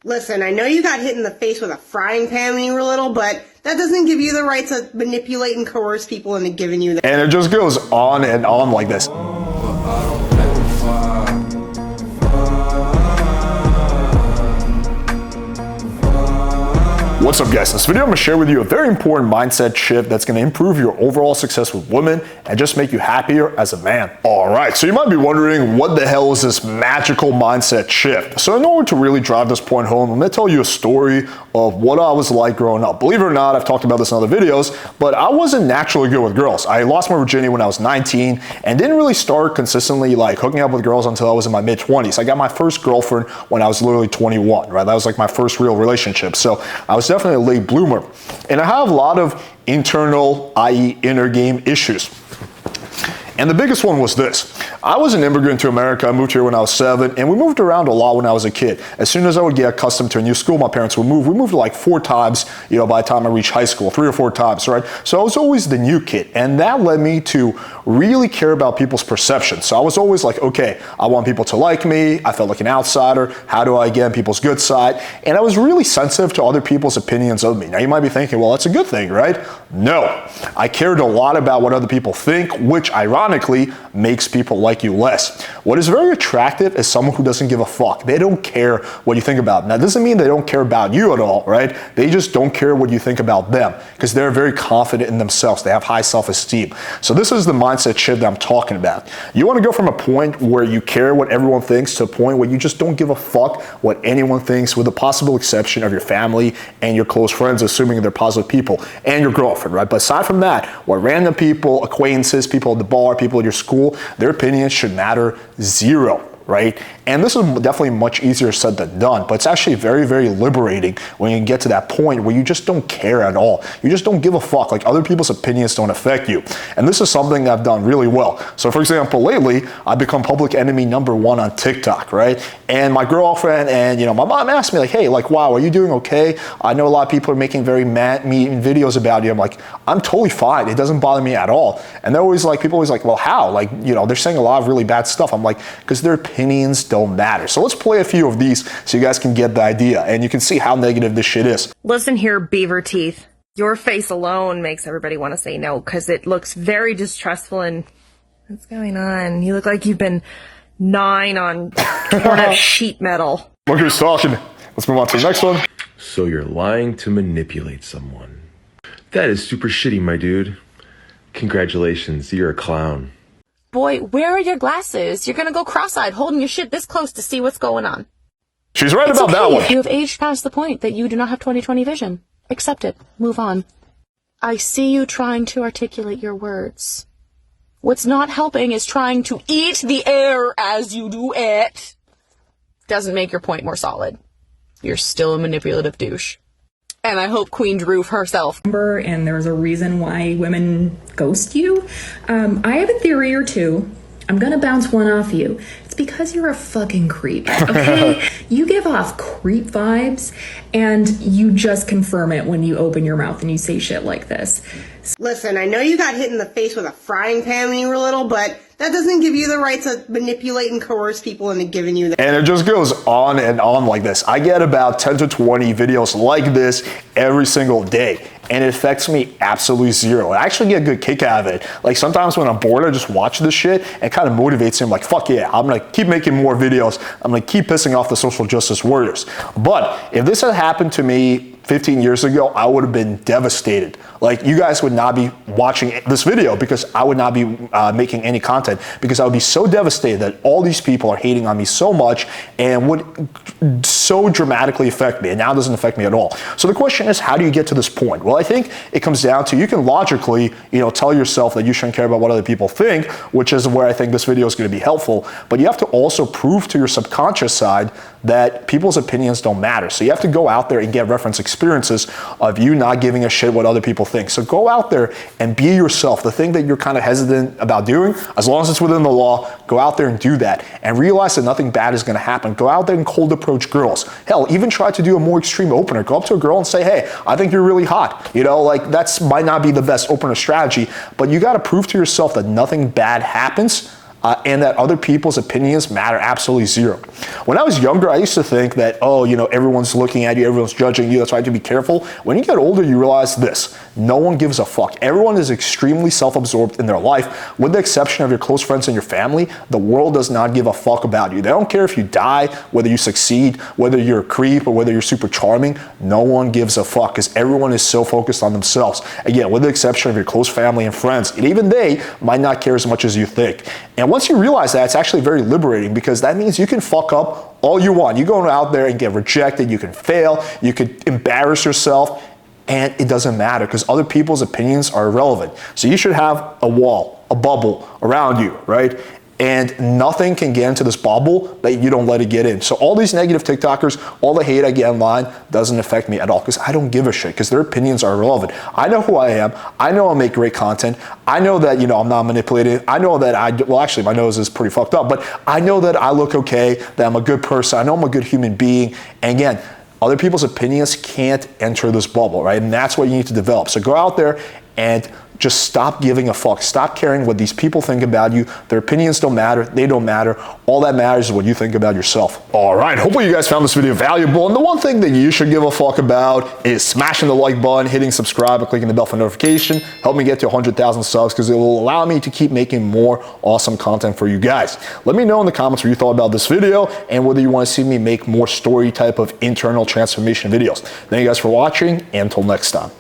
Listen, I know you got hit in the face with a frying pan when you were little, but that doesn't give you the right to manipulate and coerce people into giving you that. And it just goes on and on like this. What's up guys, in this video I'm going to share with you a very important mindset shift that's going to improve your overall success with women and just make you happier as a man. Alright, so you might be wondering what the hell is this magical mindset shift? So in order to really drive this point home, I'm going to tell you a story of what I was like growing up. Believe it or not, I've talked about this in other videos, but I wasn't naturally good with girls. I lost my virginity when I was 19 and didn't really start consistently like hooking up with girls until I was in my mid-20s. I got my first girlfriend when I was literally 21, right? That was like my first real relationship. So I was definitely a late bloomer. And I have a lot of internal, i.e. inner game issues. And the biggest one was this. I was an immigrant to America. I moved here when I was 7, and we moved around a lot when I was a kid. As soon as I would get accustomed to a new school, my parents would move. We moved like 4 times, by the time I reached high school, 3 or 4 times, right? So I was always the new kid, and that led me to really care about people's perception. So I was always like, okay, I want people to like me. I felt like an outsider. How do I get on people's good side? And I was really sensitive to other people's opinions of me. Now you might be thinking, well, that's a good thing, right? No, I cared a lot about what other people think, which ironically makes people like you less. What is very attractive is someone who doesn't give a fuck. They don't care what you think about them. That doesn't mean they don't care about you at all, right? They just don't care what you think about them because they're very confident in themselves. They have high self-esteem. So this is the mindset shift that I'm talking about. You want to go from a point where you care what everyone thinks to a point where you just don't give a fuck what anyone thinks, with the possible exception of your family and your close friends, assuming they're positive people, and your girlfriend, right? But aside from that, what random people, acquaintances, people at the bar, people at your school, their opinions should matter zero, right? And this is definitely much easier said than done, but it's actually very, very liberating when you get to that point where you just don't care at all. You just don't give a fuck. Like, other people's opinions don't affect you. And this is something that I've done really well. So for example, lately, I've become public enemy #1 on TikTok, right? And my girlfriend and, my mom asked me like, hey, like, wow, are you doing okay? I know a lot of people are making very mean videos about you. I'm like, I'm totally fine. It doesn't bother me at all. And they're always like, people always like, well, how? Like, they're saying a lot of really bad stuff. I'm like, because their opinions don't matter. So let's play a few of these so you guys can get the idea and you can see how negative this shit is. Listen here, beaver teeth. Your face alone makes everybody want to say no because it looks very distrustful and what's going on? You look like you've been 9 on torn up sheet metal. Look who's talking. Let's move on to the next one. So you're lying to manipulate someone. That is super shitty, my dude. Congratulations, you're a clown. Boy, where are your glasses? You're gonna go cross-eyed holding your shit this close to see what's going on. She's right about that one. You have aged past the point that you do not have 20/20 vision. Accept it. Move on. I see you trying to articulate your words. What's not helping is trying to eat the air as you do it. Doesn't make your point more solid. You're still a manipulative douche. And I hope Queen Drew herself. And there's a reason why women ghost you. I have a theory or two. I'm gonna bounce one off you. It's because you're a fucking creep, okay? You give off creep vibes, and you just confirm it when you open your mouth and you say shit like this. Listen, I know you got hit in the face with a frying pan when you were little, but that doesn't give you the right to manipulate and coerce people into giving you that. And it just goes on and on like this. I get about 10 to 20 videos like this every single day, and it affects me absolutely zero. I actually get a good kick out of it. Like, sometimes when I'm bored, I just watch this shit and it kind of motivates me. I'm like, fuck yeah, I'm gonna keep making more videos. I'm gonna keep pissing off the social justice warriors. But if this had happened to me 15 years ago, I would have been devastated. Like, you guys would not be watching this video because I would not be making any content, because I would be so devastated that all these people are hating on me so much and would so dramatically affect me. And now it doesn't affect me at all. So the question is, how do you get to this point? Well, I think it comes down to, you can logically, tell yourself that you shouldn't care about what other people think, which is where I think this video is going to be helpful. But you have to also prove to your subconscious side that people's opinions don't matter. So you have to go out there and get reference experiences of you not giving a shit what other people think. So go out there and be yourself. The thing that you're kind of hesitant about doing, as long as it's within the law, go out there and do that. And realize that nothing bad is going to happen. Go out there and cold approach girls. Hell, even try to do a more extreme opener. Go up to a girl and say, hey, I think you're really hot. Like, that's might not be the best opener strategy, but you got to prove to yourself that nothing bad happens and that other people's opinions matter absolutely zero. When I was younger, I used to think that, oh, everyone's looking at you, everyone's judging you, that's why I have to be careful. When you get older, you realize this: no one gives a fuck. Everyone is extremely self-absorbed in their life, with the exception of your close friends and your family. The world does not give a fuck about you. They don't care if you die, whether you succeed, whether you're a creep, or whether you're super charming. No one gives a fuck, because everyone is so focused on themselves. Again, with the exception of your close family and friends, and even they might not care as much as you think. And once you realize that, it's actually very liberating, because that means you can fuck up all you want. You go out there and get rejected, you can fail, you could embarrass yourself, and it doesn't matter, because other people's opinions are irrelevant. So you should have a wall, a bubble around you, right? And nothing can get into this bubble that you don't let it get in. So all these negative TikTokers, all the hate I get online doesn't affect me at all, because I don't give a shit, because their opinions are irrelevant. I know who I am. I know I make great content. I know that, I'm not manipulated. I know that actually my nose is pretty fucked up, but I know that I look okay, that I'm a good person. I know I'm a good human being. And again, other people's opinions can't enter this bubble, right? And that's what you need to develop. So go out there and just stop giving a fuck. Stop caring what these people think about you. Their opinions don't matter. They don't matter. All that matters is what you think about yourself. All right, hopefully you guys found this video valuable. And the one thing that you should give a fuck about is smashing the like button, hitting subscribe, and clicking the bell for notification. Help me get to 100,000 subs, because it will allow me to keep making more awesome content for you guys. Let me know in the comments what you thought about this video, and whether you want to see me make more story type of internal transformation videos. Thank you guys for watching, and until next time.